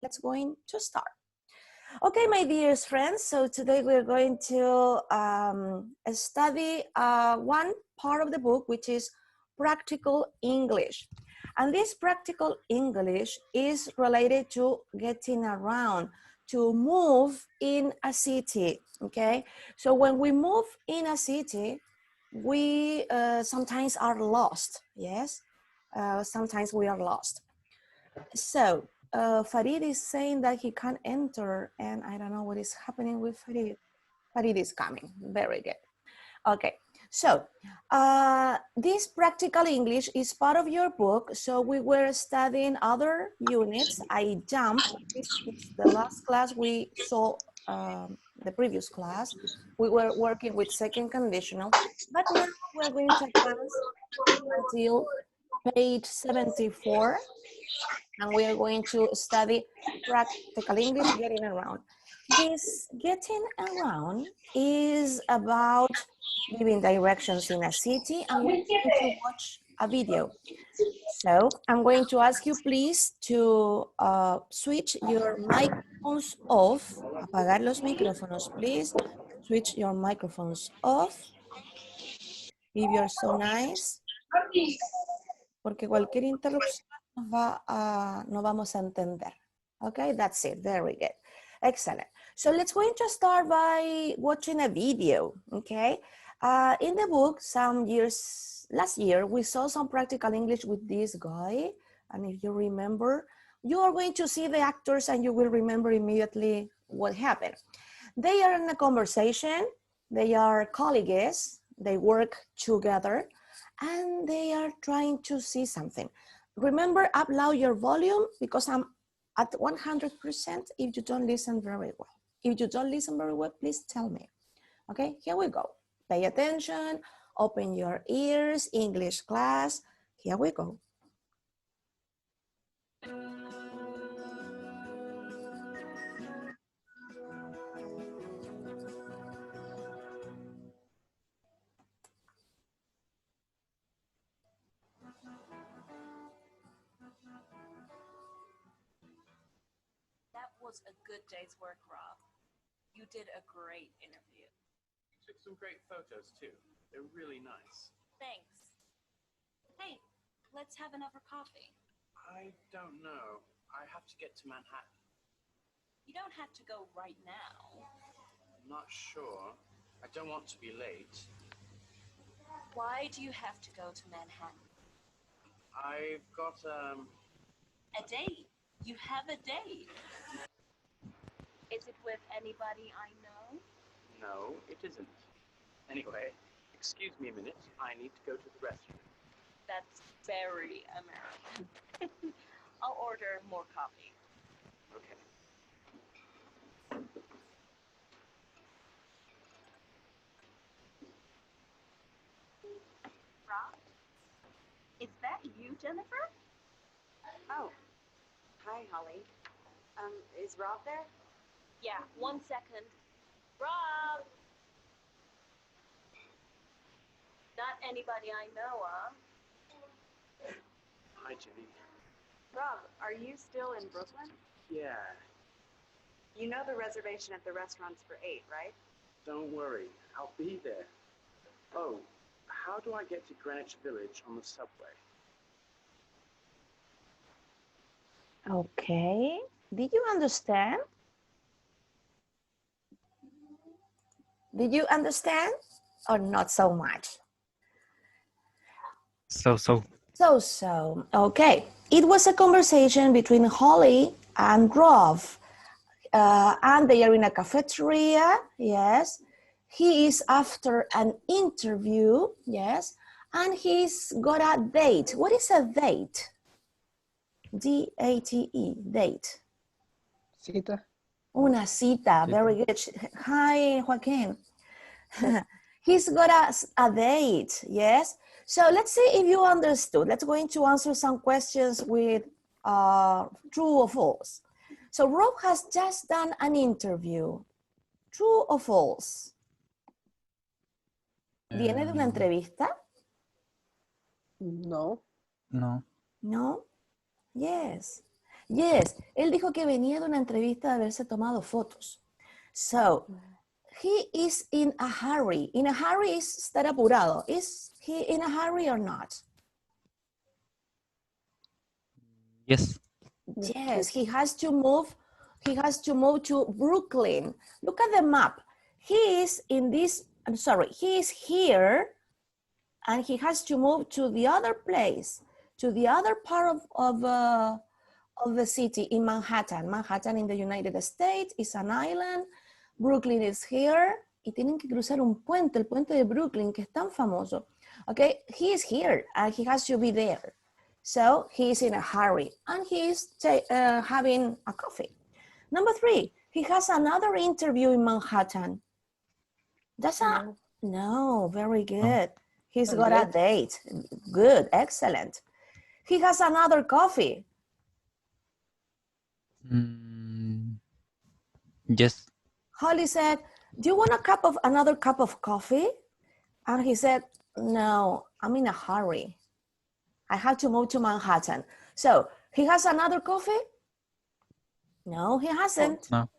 let's going to start. Okay, my dearest friends, so today we're going to study one part of the book, which is practical English. And this practical English is related to getting around, to move in a city, okay? So when we move in a city, we sometimes are lost, yes? Sometimes we are lost. So Farid is saying that he can't enter, and I don't know what is happening with Farid. Farid is coming, very good. Okay, so this practical English is part of your book. So we were studying other units. I jumped, this is the last class we saw, the previous class. We were working with second conditional, but now we're going to advance until page 74. And we are going to study practical English, getting around. This getting around is about giving directions in a city, and we're going to watch a video. So I'm going to ask you please to switch your microphones off. Apagar los micrófonos, please. Switch your microphones off. If you're so nice. Porque cualquier interrupción no vamos a entender. Okay, that's it. Very good. Excellent. So let's going to start by watching a video. Okay. In the book, last year, we saw some practical English with this guy. And if you remember, you are going to see the actors and you will remember immediately what happened. They are in a conversation. They are colleagues. They work together. And they are trying to see something. Remember, up loud your volume because I'm at 100% if you don't listen very well. If you don't listen very well, please tell me. Okay, here we go. Pay attention, open your ears, English class. Here we go. That was a good day's work, Rob. You did a great interview. You took some great photos too. They're really nice. Thanks. Hey, let's have another coffee. I don't know. I have to get to Manhattan. You don't have to go right now. I'm not sure. I don't want to be late. Why do you have to go to Manhattan? I've got, A date. You have a date. Is it with anybody I know? No, it isn't. Anyway, excuse me a minute. I need to go to the restroom. That's very American. I'll order more coffee. Okay. Rob? Is that you, Jennifer? Oh, hi, Holly. Is Rob there? Yeah, 1 second. Rob! Not anybody I know, huh? Hi, Jenny. Rob, are you still in Brooklyn? Yeah, You know the reservation at the restaurant's for 8, right? don't worry. I'll be there. Oh, how do I get to Greenwich Village on the subway? Okay. Did you understand? Did you understand or not so much? So. So, okay. It was a conversation between Holly and Rob. And they are in a cafeteria, yes. He is after an interview, yes. And he's got a date. What is a date? D-A-T-E, date. Cita. Una cita, very good. Hi, Joaquin. He's got a date, yes. So let's see if you understood. Let's go into answer some questions with true or false. So Rob has just done an interview. True or false? ¿Viene de una entrevista? No. No. No? Yes. Yes, él dijo que venía de una entrevista de haberse tomado fotos. So, he is in a hurry. In a hurry is estar apurado. Is he in a hurry or not? Yes. Yes, he has to move. He has to move to Brooklyn. Look at the map. He is in this, I'm sorry, he is here and he has to move to the other place, to the other part of the city in Manhattan. Manhattan in the United States is an island. Brooklyn is here. Y tienen que cruzar un puente, el puente de Brooklyn, que es tan famoso. Okay, he is here and he has to be there. So he's in a hurry and he's having a coffee. Number 3, he has another interview in Manhattan. That's a, no, very good. He's got a date. Good, excellent. He has another coffee. Yes. Holly said, do you want another cup of coffee? And he said, no, I'm in a hurry. I have to move to Manhattan. So he has another coffee? No, he hasn't. No.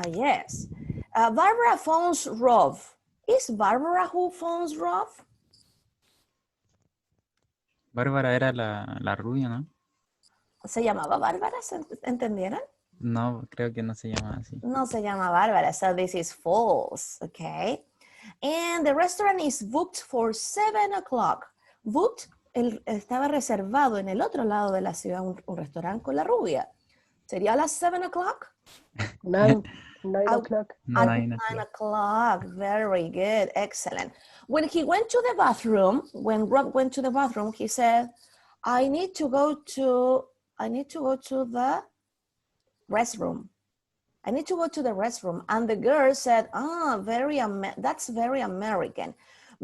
Yes. Barbara phones Rob. Is Barbara who phones Rob? Bárbara era la rubia, ¿no? ¿Se llamaba Bárbara? ¿Entendieron? No, creo que no se llama así. No se llama Bárbara, so this is false, okay? And the restaurant is booked for 7 o'clock. Booked, estaba reservado en el otro lado de la ciudad un restaurante con la rubia. ¿Sería a las 7 o'clock? 9 o'clock. 9 9 o'clock, very good, excellent. When he went to the bathroom, when Rob went to the bathroom, he said, I need to go to the restroom. I need to go to the restroom. And the girl said, that's very American.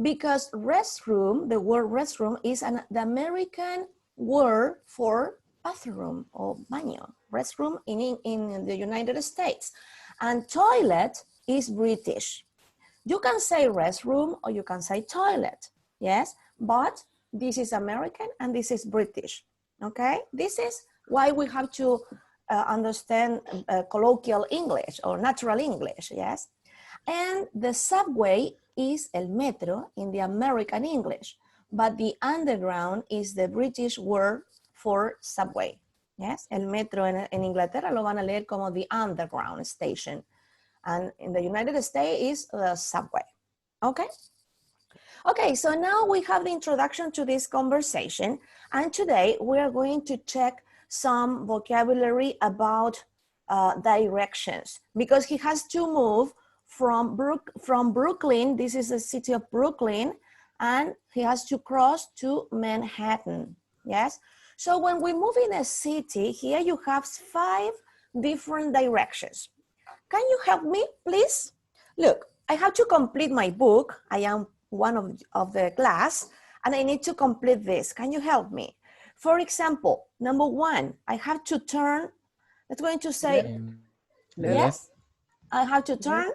Because restroom, the word restroom is the American word for bathroom or baño. Restroom in the United States. And toilet is British. You can say restroom or you can say toilet, yes? But this is American and this is British, okay? This is why we have to understand colloquial English or natural English, yes? And the subway is el metro in the American English, but the underground is the British word for subway, yes? El metro en Inglaterra lo van a leer como the underground station. And in the United States is the subway, okay? Okay, so now we have the introduction to this conversation, and today we are going to check some vocabulary about directions, because he has to move from Brooklyn, this is the city of Brooklyn, and he has to cross to Manhattan, yes? So when we move in a city, here you have 5 different directions. Can you help me, please? Look, I have to complete my book. I am one of the class, and I need to complete this. Can you help me? For example, number 1, I have to turn, that's going to say, yes, I have to turn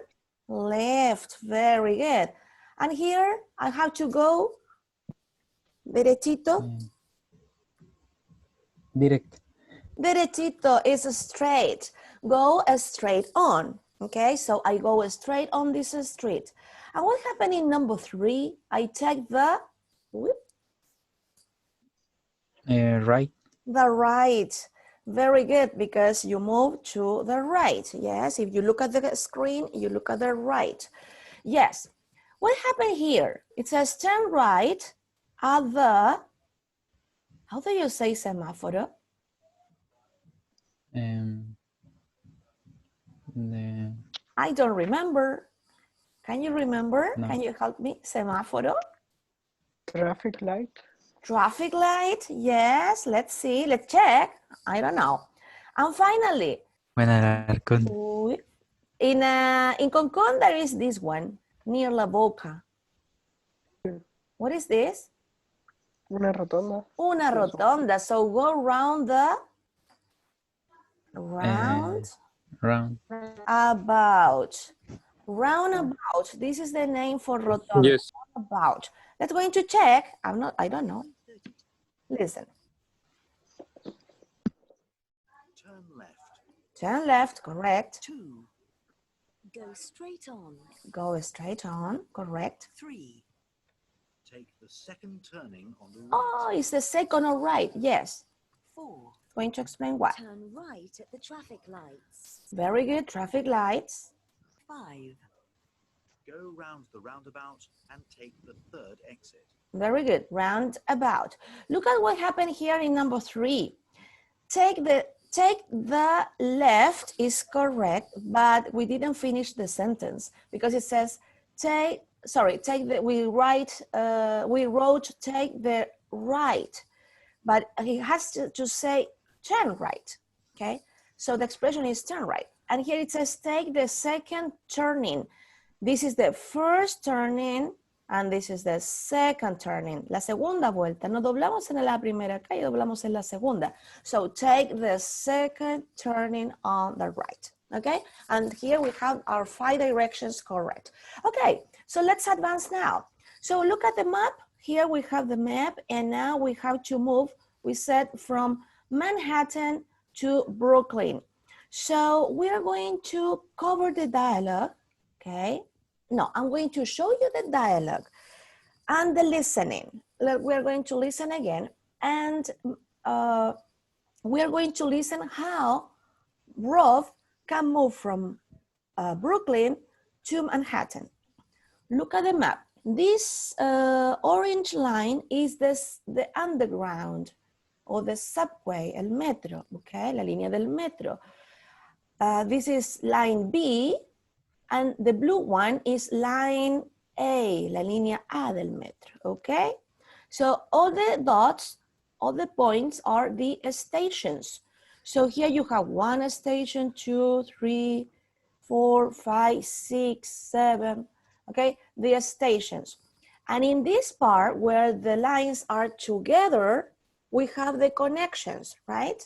left, very good. And here, I have to go derechito. Direct. Derechito is straight. Go straight on, okay? So I go straight on this street. And what happened in number 3? I take the, Right. the right. Very good, because you move to the right. Yes, if you look at the screen, you look at the right. Yes. What happened here? It says turn right at the, how do you say semáforo? I don't remember. Can you remember? No. Can you help me? Semáforo? Traffic light. Traffic light? Yes, let's see. Let's check. I don't know. And finally, in Concón, there is this one near La Boca. What is this? Una rotonda. Una rotonda. So go round the about. Roundabout. This is the name for rotonda. Yes. About. Let's going to check. I don't know. Listen. Turn left, correct. 2. Go straight on. Go straight on, correct. 3. Take the second turning on the right. Oh, it's the second or right, yes. 4. Going to explain why. Turn right at the traffic lights. Very good, traffic lights. 5. Go round the roundabout and take the third exit. Very good, roundabout. Look at what happened here in number 3. Take the left is correct, but we didn't finish the sentence because it says we wrote take the right, but he has to say turn right, okay? So the expression is turn right. And here it says take the second turning. This is the first turning and this is the second turning. La segunda vuelta. No doblamos en la primera calle, doblamos en la segunda. So take the second turning on the right. Okay? And here we have our 5 directions correct. Okay, so let's advance now. So look at the map. Here we have the map and now we have to move, we said, from Manhattan to Brooklyn. So we are going to cover the dialogue, okay? No, I'm going to show you the dialogue and the listening. We're going to listen again and we're going to listen how Rolf can move from Brooklyn to Manhattan. Look at the map. This orange line is the underground or the subway, el metro, okay? La línea del metro. This is line B. And the blue one is line A, la línea A del metro, okay? So all the dots, all the points are the stations. So here you have 1 station, 2, 3, 4, 5, 6, 7, okay? The stations. And in this part where the lines are together, we have the connections, right?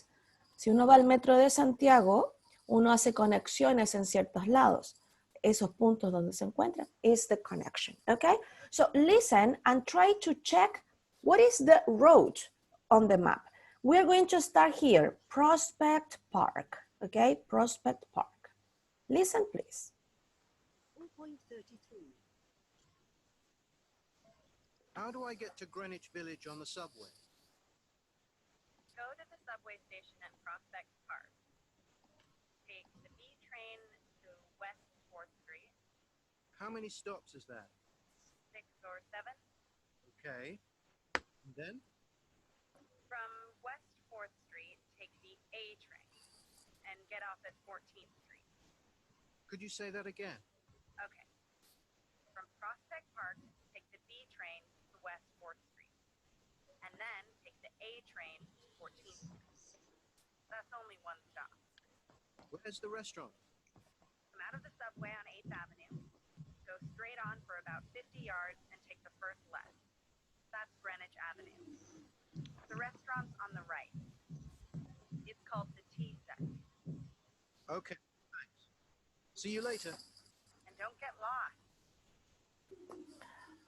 Si uno va al metro de Santiago, uno hace conexiones en ciertos lados. Esos puntos donde se encuentran is the connection, okay? So listen and try to check what is the road on the map. We're going to start here, Prospect Park, okay? Prospect Park. Listen, please. 4.32. How do I get to Greenwich Village on the subway? Go to the subway station at Prospect Park. Take the B train to West 4th Street. How many stops is that? 6 or 7. Okay. And then? From West 4th Street, take the A train and get off at 14th Street. Could you say that again? Okay. From Prospect Park, take the B train to West 4th Street. And then take the A train to 14th Street. That's only 1 stop. Where's the restaurant? Come out of the subway on 8th Avenue, go straight on for about 50 yards and take the first left. That's Greenwich Avenue. The restaurant's on the right. It's called the Tea Set. Okay, thanks. See you later. And don't get lost.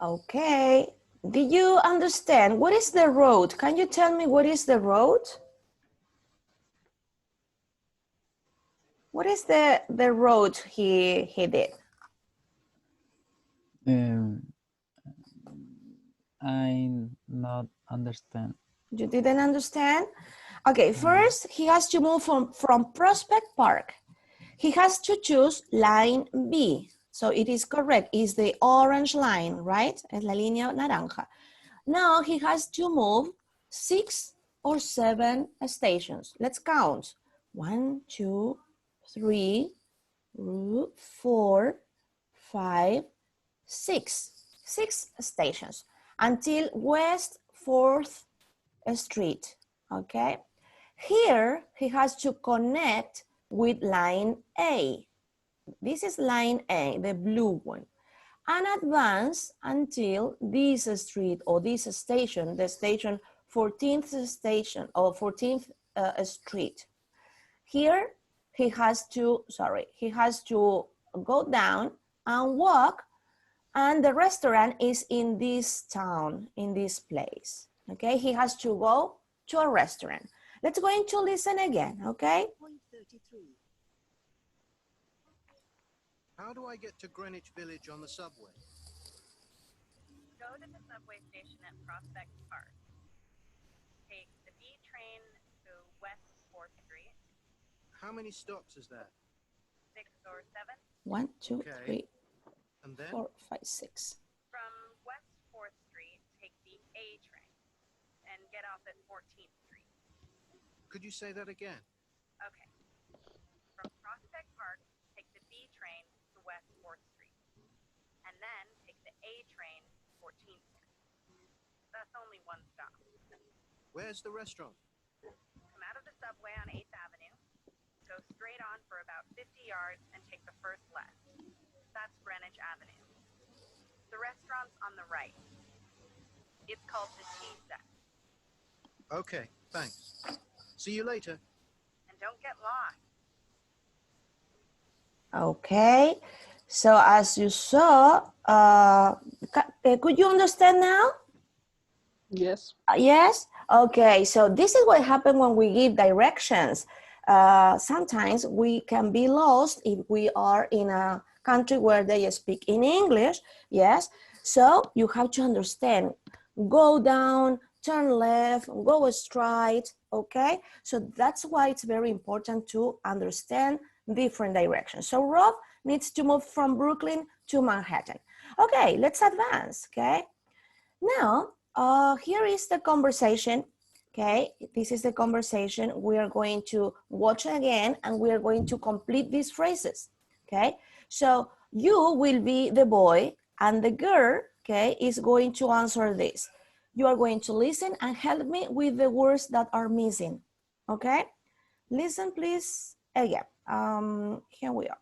Okay, did you understand? What is the road? Can you tell me what is the road? What is the road he did? I not understand. You didn't understand? Okay, first he has to move from Prospect Park. He has to choose line B. So it is correct, it's the orange line, right? Es la línea naranja. Now he has to move 6 or 7 stations. Let's count. 1, 2, 3, 4, 5, 6. 6 stations until West 4th Street, okay? Here, he has to connect with line A. This is line A, the blue one, and advance until this street or this station, the station 14th station or 14th Street. Here, he has to go down and walk, and the restaurant is in this town, in this place, okay? He has to go to a restaurant. Let's go into listen again, okay? 4.33. How do I get to Greenwich Village on the subway? Go to the subway station at Prospect Park. Take the B train to West 4th Street, How many stops is that? 6 or 7. 1, 2, Okay. 3, And then? 4, 5, 6. From West 4th Street, take the A train and get off at 14th Street. Could you say that again? Okay. From Prospect Park, take the B train to West 4th Street. And then take the A train, 14th Street. That's only one stop. Where's the restaurant? Come out of the subway on 8th Avenue, go straight on for about 50 yards and take the first left. That's Greenwich Avenue. The restaurant's on the right. It's called the Tea Set. Okay, thanks. See you later. And don't get lost. Okay, so as you saw, could you understand now? Yes. Yes? Okay, so this is what happens when we give directions. Sometimes we can be lost if we are in a country where they speak in English, yes? So you have to understand, go down, turn left, go straight, okay? So that's why it's very important to understand different directions. So Rob needs to move from Brooklyn to Manhattan. Okay, let's advance, okay? Now, here is the conversation, okay? This is the conversation. We are going to watch again and we are going to complete these phrases, okay? So you will be the boy and the girl, okay, is going to answer this. You are going to listen and help me with the words that are missing, okay? Listen, please, again. Here we are.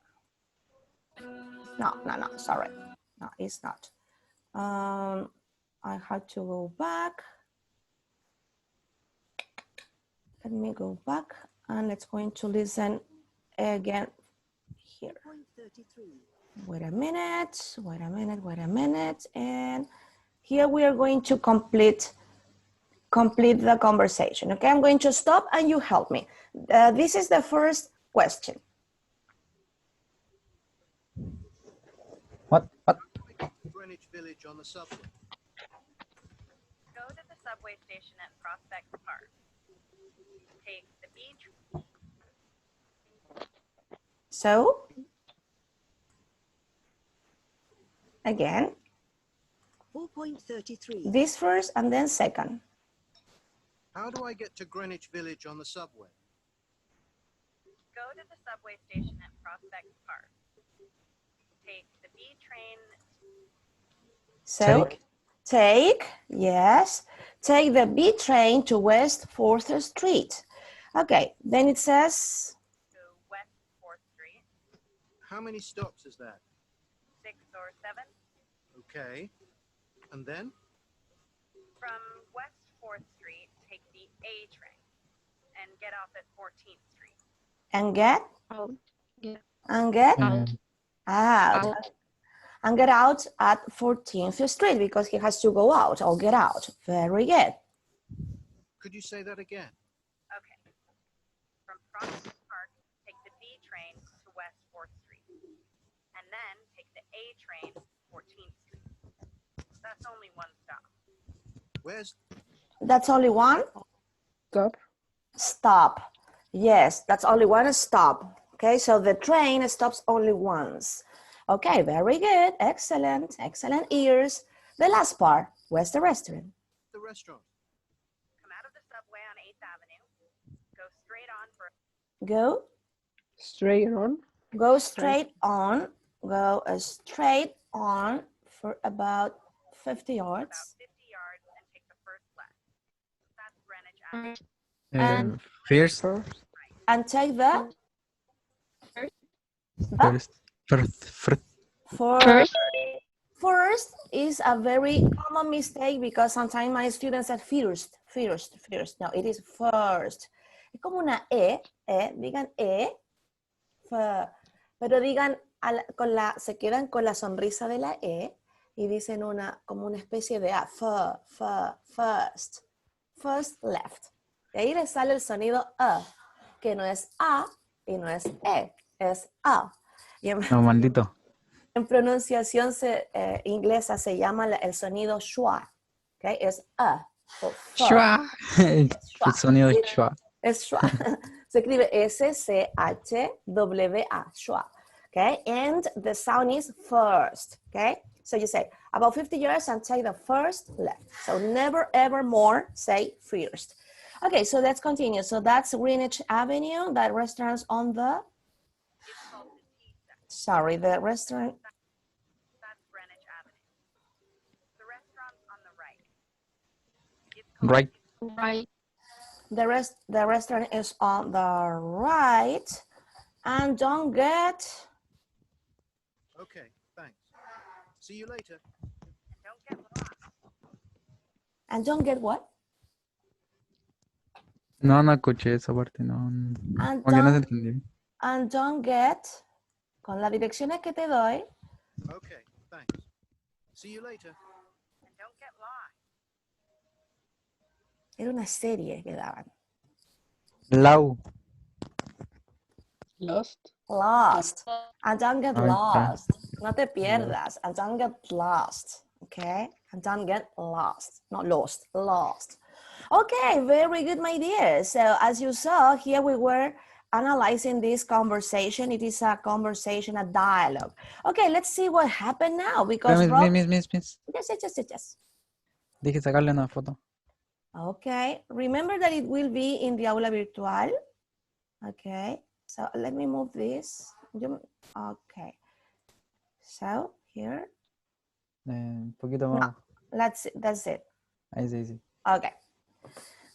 No, sorry. No, it's not. I had to go back. Let me go back and let's going to listen again here. Point 33. Wait a minute. And here we are going to complete the conversation. Okay, I'm going to stop and you help me. This is the first question. What? Greenwich Village on the subway. Go to the subway station at Prospect Park. Take the B train. So, again, 4.33. this first and then second. How do I get to Greenwich Village on the subway? Go to the subway station at Prospect Park. Take the B train. So, yes, take the B train to West 4th Street. Okay, then it says, To West 4th Street, How many stops is that? 6 or 7. Okay. And then? From West 4th Street, take the A train and get off at 14th Street. and get out. And get out at 14th Street because he has to go out or get out. Very good. Could you say that again? Okay. From Prospect Park, take the B train to West 4th Street. And then take the A train, 14th Street. That's only one stop. Where's That's only one Stop. stop. Yes, that's only one stop. Okay, so the train stops only once. Okay, very good. Excellent. Excellent ears. The last part, where's the restaurant? the restaurant? Come out of the subway on 8th Avenue. Go straight on for Go Straight on. straight on. Go straight on for about 50 about yards. 50 yards and take the first left. That's Greenwich Avenue. And- First, First. And take the First is a very common mistake because sometimes my students say first. No, it is first. Es como una digan pero digan, se quedan con la sonrisa de la y dicen como una especie de first left. De ahí le sale el sonido que no es a y no es es a. Y no, maldito. En pronunciación inglesa se llama el sonido schwa, ¿ok? Es o fu. Shua. El Schwa. sonido de shua. Es schwa. Se escribe S-C-H-W-A, schwa. Okay, and the sound is first. Okay, so you say about 50 yards and take the first left. So never ever more say first. Okay, so let's continue. So that's Greenwich Avenue. That restaurant's on the. Sorry, the restaurant. That's Greenwich Avenue. The restaurant's on the right. It's called Right. Right. The restaurant is on the right, and don't get. Okay, thanks. See you later. Don't get lost. And don't get what? No, no escuché esa parte, no. And Como que no se don't, entendió. and don't get, con las direcciones que te doy, Okay, thanks. See you later. And don't get lost. era una serie que daban. Lau. Lost. Lost. And don't get Ahí está. lost. No te pierdas. And don't get lost. Okay? And don't get lost. Not lost. Lost. Okay, very good, my dear. So as you saw, here we were analyzing this conversation. It is a conversation, a dialogue. Okay, let's see what happened now. Because Miss. Yes. Dije sacarle una foto. Okay, remember that it will be in the aula virtual. Okay, so let me move this. Okay, so here, Un poquito más. that's it. Ahí sí. Okay,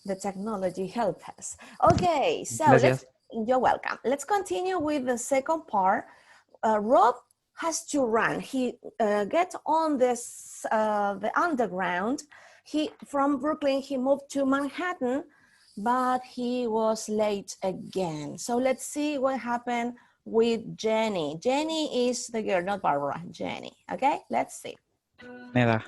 the technology helped us. Okay, so Gracias. you're welcome. Let's continue with the second part. Rob has to run. He gets on this the underground. From Brooklyn, he moved to Manhattan, but he was late again. So let's see what happened with Jenny. Jenny is the girl, not Barbara, Jenny. Okay, let's see. Me da.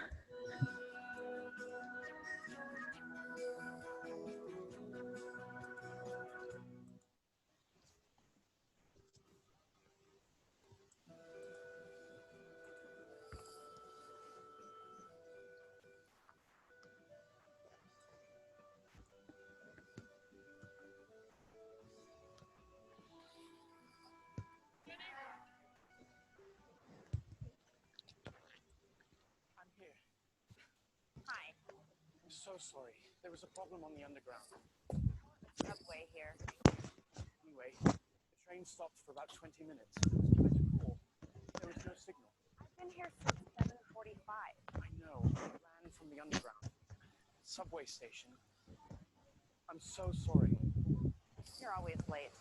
I'm here. Hi. I'm so sorry. There was a problem on the underground. Subway here. Anyway, the train stopped for about 20 minutes. I tried to call. There was no signal. I've been here since 7:45. I know. I ran from the underground. Subway station. I'm so sorry. You're always late.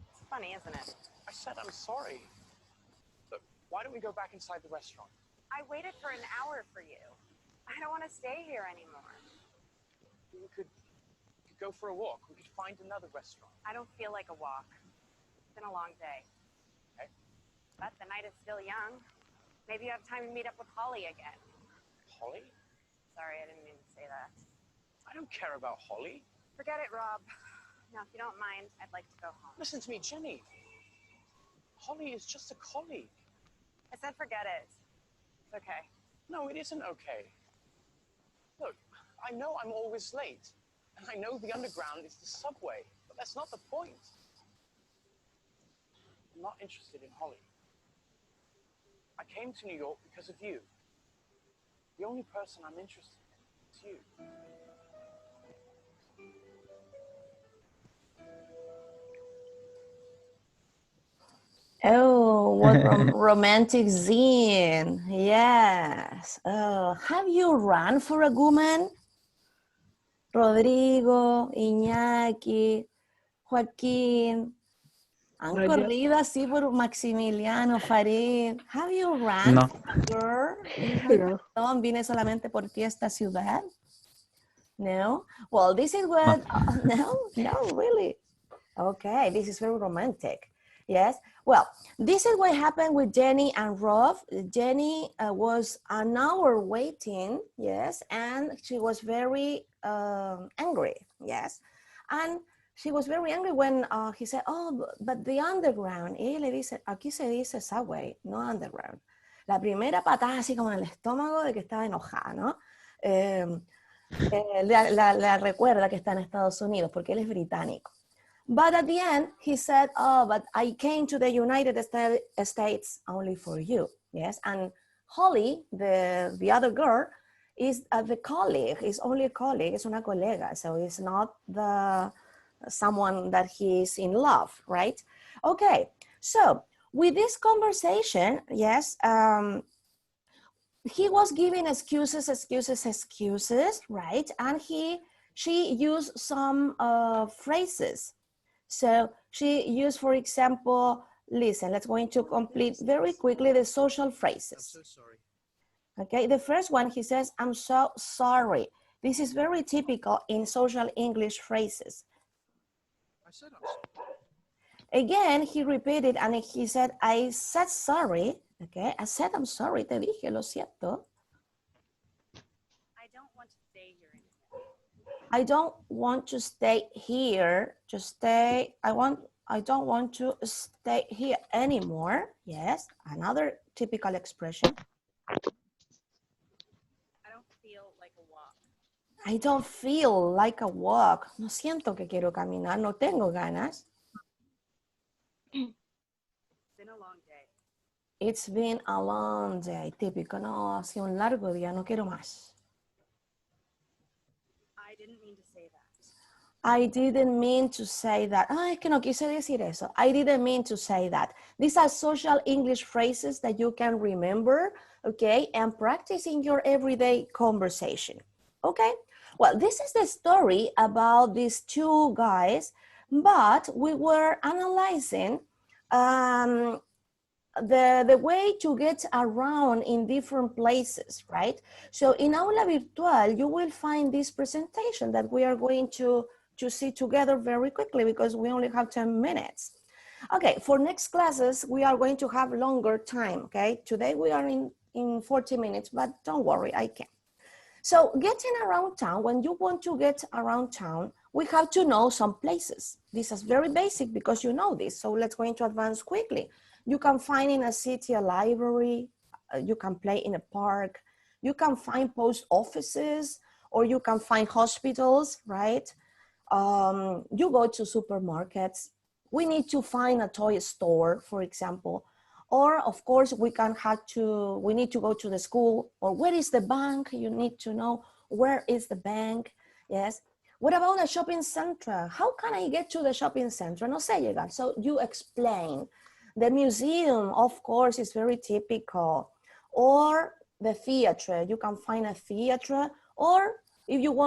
It's funny, isn't it? I said I'm sorry. Look, why don't we go back inside the restaurant? I waited for an hour for you. I don't want to stay here anymore. We could go for a walk. We could find another restaurant. I don't feel like a walk. It's been a long day. Okay. But the night is still young. Maybe you have time to meet up with Holly again. Holly? Sorry, I didn't mean to say that. I don't care about Holly. Forget it, Rob. Now, if you don't mind, I'd like to go home. Listen to me, Jenny. Holly is just a colleague. I said forget it. It's okay. No, it isn't okay. Look, I know I'm always late. And I know the underground is the subway. But that's not the point. I'm not interested in Holly. I came to New York because of you. The only person I'm interested in is you. Oh, what romantic scene. Yes. Have you run for a woman? Rodrigo, Iñaki, Joaquín. Han Not yet. corrido así por Maximiliano, Farid. Have you run No. for a girl? No. No, vine solamente por ti a esta ciudad. No? Well, this is what, no, really. Okay, this is very romantic. Yes. Well, this is what happened with Jenny and Rob. Jenny was an hour waiting, yes, and she was very angry, yes. And she was very angry when he said, oh, but the underground. Y ella le dice, aquí se dice subway, no underground. La primera patada así como en el estómago de que estaba enojada, ¿no? La recuerda que está en Estados Unidos porque él es británico. But at the end, he said, oh, but I came to the United States only for you. Yes, and Holly, the other girl, is the colleague, is only a colleague, es una colega, so it's not someone that he's in love, right? Okay, so with this conversation, yes, he was giving excuses, right? And she used some phrases. So she used, for example, listen, let's going to complete very quickly the social phrases. I'm so sorry. Okay, the first one, he says, I'm so sorry. This is very typical in social English phrases. I said I'm sorry. Again, he repeated and he said, I said sorry. Okay, I said I'm sorry, te dije, lo siento. I don't want to stay here anymore. I don't want to stay here. I don't want to stay here anymore. Yes, another typical expression. I don't feel like a walk. I don't feel like a walk. No siento que quiero caminar, no tengo ganas. It's been a long day. It's been a long day. Típico, no, ha sido un largo día, no quiero más. I didn't mean to say that. I didn't mean to say that. Es que no quise decir eso. I didn't mean to say that. These are social English phrases that you can remember, okay, and practice in your everyday conversation, okay? Well, this is the story about these two guys, but we were analyzing the way to get around in different places, right? So in Aula Virtual, you will find this presentation that we are going to see together very quickly because we only have 10 minutes. Okay, for next classes, we are going to have longer time, okay? Today we are in 40 minutes, but don't worry, I can. So getting around town, when you want to get around town, we have to know some places. This is very basic because you know this, so let's go into advance quickly. You can find in a city a library, you can play in a park, you can find post offices, or you can find hospitals, right? You go to supermarkets. We need to find a toy store, for example, or of course we need to go to the school, or where is the bank? You need to know where is the bank, yes. What about a shopping center? How can I get to the shopping center? No sé llegar, so you explain. The museum, of course, is very typical, or the theater, you can find a theater, or if you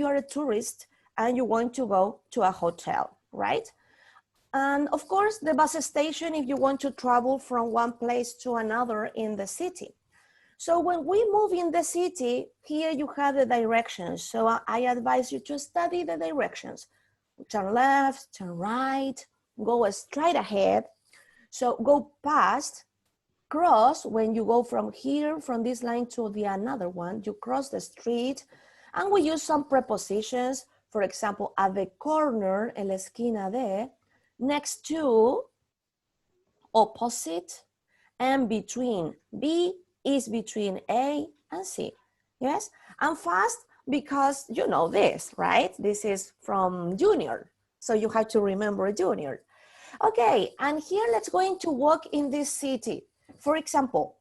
are a tourist and you want to go to a hotel, right? And of course, the bus station, if you want to travel from one place to another in the city. So when we move in the city, here you have the directions. So I advise you to study the directions. Turn left, turn right, go straight ahead. So go past, cross, when you go from here, from this line to the another one, you cross the street, and we use some prepositions. For example, at the corner, en la esquina de, next to, opposite, and between. B is between A and C, yes? And fast, because you know this, right? This is from junior, so you have to remember junior. Okay, and here let's go to walk in this city. For example,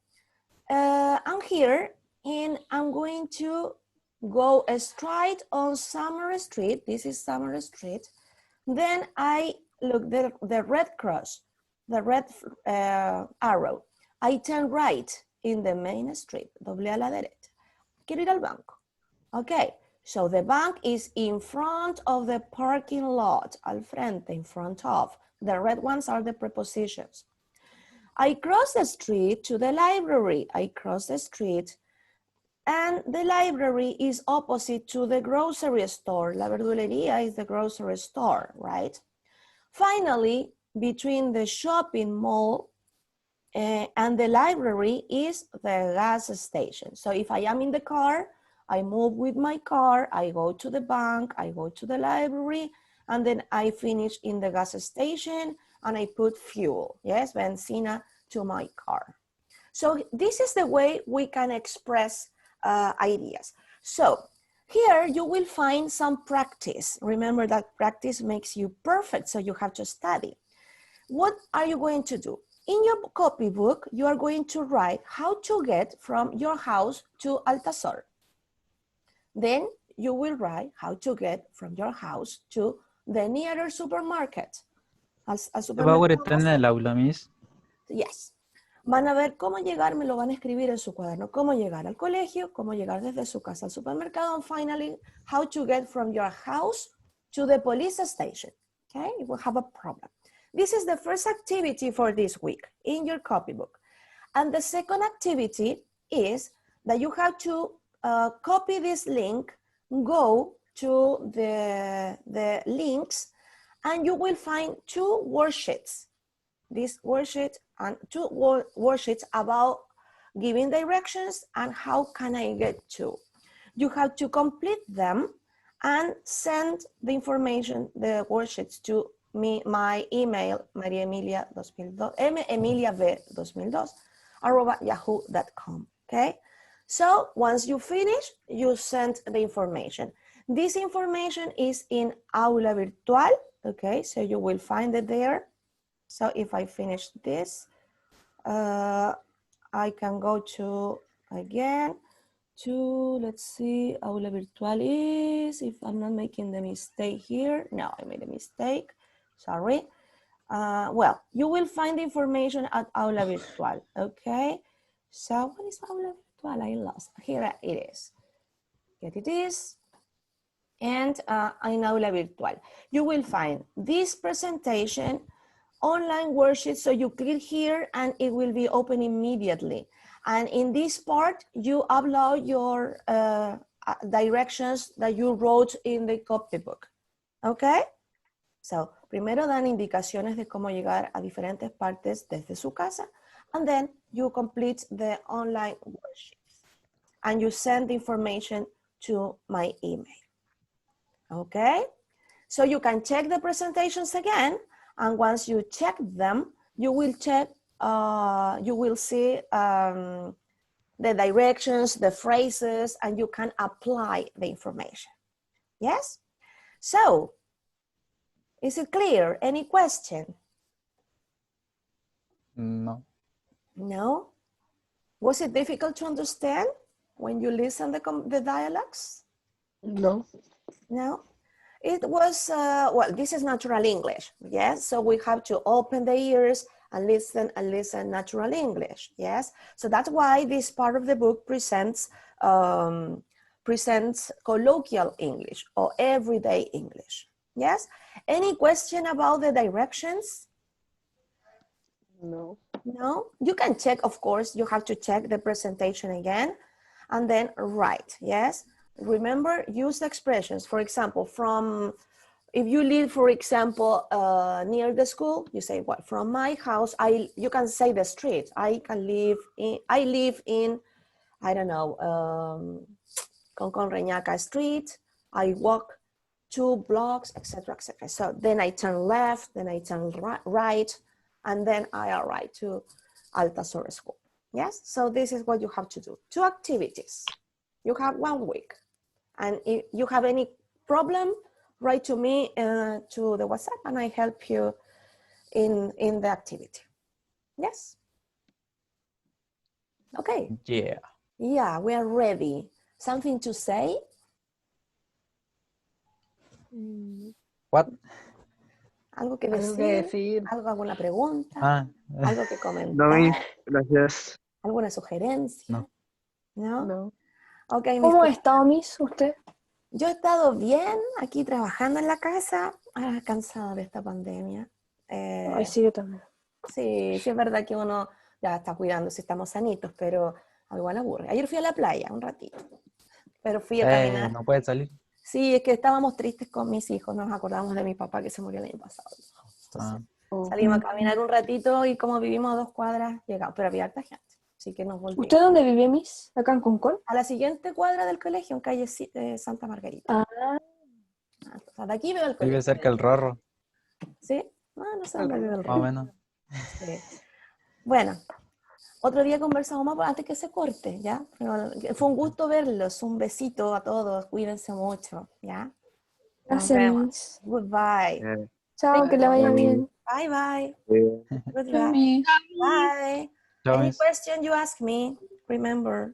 I'm here and I'm going to go straight on Summer Street. This is Summer Street. Then I look the red cross, the red arrow. I turn right in the main street, doble a la derecha. Quiero ir al banco. Okay, so the bank is in front of the parking lot, al frente, in front of. The red ones are the prepositions. I cross the street to the library. I cross the street and the library is opposite to the grocery store. La verdulería is the grocery store, right? Finally, between the shopping mall and the library is the gas station. So if I am in the car, I move with my car, I go to the bank, I go to the library, and then I finish in the gas station and I put fuel, yes, benzina to my car. So this is the way we can express ideas. So here you will find some practice. Remember that practice makes you perfect, so you have to study. What are you going to do? In your copybook, you are going to write how to get from your house to Altasol. Then you will write how to get from your house to the nearest supermarket. Al ¿Power está en el aula, Miss? Yes. Van a ver cómo llegar, me lo van a escribir en su cuaderno. Cómo llegar al colegio, cómo llegar desde su casa al supermercado, and finally, how to get from your house to the police station. Okay, you will have a problem. This is the first activity for this week in your copybook. And the second activity is that you have to copy this link, go to the links, and you will find two worksheets. This worksheet and two worksheets about giving directions and how can I get to. You have to complete them and send the information, the worksheets to me, my email, mariaemilia2002@yahoo.com. Okay, so once you finish, you send the information. This information is in Aula Virtual. Okay, so you will find it there. So if I finish this, I can go to, again, to, let's see, Aula Virtual is, if I'm not making the mistake here. No, I made a mistake, sorry. Well, you will find the information at Aula Virtual, okay? So what is Aula Virtual? I lost, here it is. Here it is. And in Aula Virtual, you will find this presentation, online worksheet, so you click here and it will be open immediately. And in this part, you upload your directions that you wrote in the copybook, okay? So, primero dan indicaciones de cómo llegar a diferentes partes desde su casa, and then you complete the online worksheets. And you send the information to my email, okay? So you can check the presentations again, and once you check them, you will check, you will see the directions, the phrases, and you can apply the information. Yes? So, is it clear? Any question? No. No? Was it difficult to understand when you listen the dialogues? No. No? It was, well, this is natural English, yes? So we have to open the ears and listen natural English, yes? So that's why this part of the book presents colloquial English or everyday English, yes? Any question about the directions? No. No? You can check, of course, you have to check the presentation again and then write, yes? Remember, use the expressions. For example, if you live, for example, near the school, you say, what, from my house, you can say the street. I live in, I don't know, Concon Reñaca Street. I walk 2 blocks, etc., etc. So then I turn left, then I turn right, and then I arrive to Altasol School. Yes, so this is what you have to do. 2 activities. You have 1 week. And if you have any problem, write to me to the WhatsApp and I help you in the activity. Yes? Okay. Yeah. Yeah, we are ready. Something to say? What? ¿Algo que Algo que decir? decir. ¿Alguna pregunta? Ah, ¿Algo que comentar? No, Miss, gracias. ¿Alguna sugerencia? No. ¿No? No. Ok, ¿Cómo ha mis- estado, Miss, usted? Yo he estado bien aquí trabajando en la casa, cansada de esta pandemia. Ay, sí, yo también. Sí, sí es verdad que uno ya está cuidando si estamos sanitos, pero igual aburre. Ayer fui a la playa un ratito, pero fui a caminar. no puede salir. Sí, es que estábamos tristes con mis hijos, nos acordamos de mi papá que se murió el año pasado. Entonces, Ah, Oh. salimos a caminar un ratito y como vivimos a 2 cuadras, llegamos, pero había harta gente, así que nos volvimos. ¿Usted dónde vive, Miss? ¿Acá en Concón? A la siguiente cuadra del colegio, en calle Santa Margarita. Ah, O sea, de aquí veo el Vive colegio. cerca el Rorro, ¿Sí? No sé dónde vive el más o Rorro. menos. Sí. Bueno, otro día conversamos más antes que se corte, ¿ya? Pero fue un gusto verlos. Un besito a todos. Cuídense mucho, ¿ya? Nos Gracias, vemos. Miss. Goodbye. Chao, que le vaya bien. Bye bye. Eh, Goodbye. Bye. Chao, Any Miss. question you ask me, remember.